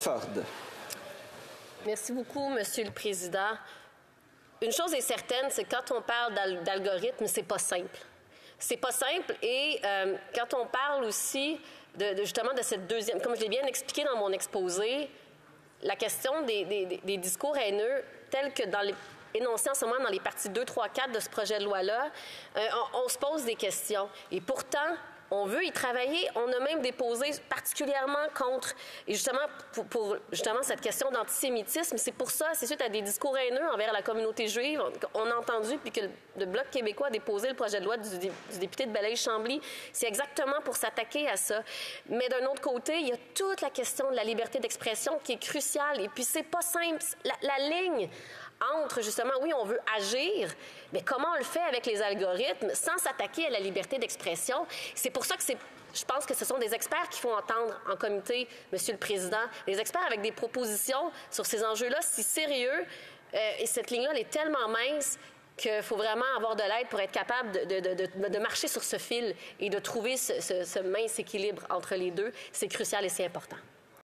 Ford. Merci beaucoup, Monsieur le Président. Une chose est certaine, c'est que quand on parle d'algorithme, c'est pas simple. C'est pas simple et quand on parle aussi justement de cette deuxième, comme je l'ai bien expliqué dans mon exposé, la question des discours haineux tels que dans les énoncés en ce moment dans les parties 2, 3, 4 de ce projet de loi-là, on se pose des questions. Et pourtant, on veut y travailler. On a même déposé particulièrement contre, et justement pour justement cette question d'antisémitisme. C'est pour ça, c'est suite à des discours haineux envers la communauté juive. On a entendu, puis que le Bloc québécois a déposé le projet de loi du député de Belleuil-Chambly. C'est exactement pour s'attaquer à ça. Mais d'un autre côté, il y a toute la question de la liberté d'expression qui est cruciale. Et puis, c'est pas simple. La ligne entre, justement, oui, on veut agir, mais comment on le fait avec les algorithmes sans s'attaquer à la liberté d'expression? C'est pour ça que je pense que ce sont des experts qu'il faut entendre en comité, Monsieur le Président, des experts avec des propositions sur ces enjeux-là si sérieux. Et cette ligne-là, elle est tellement mince qu'il faut vraiment avoir de l'aide pour être capable de marcher sur ce fil et de trouver ce mince équilibre entre les deux. C'est crucial et c'est important.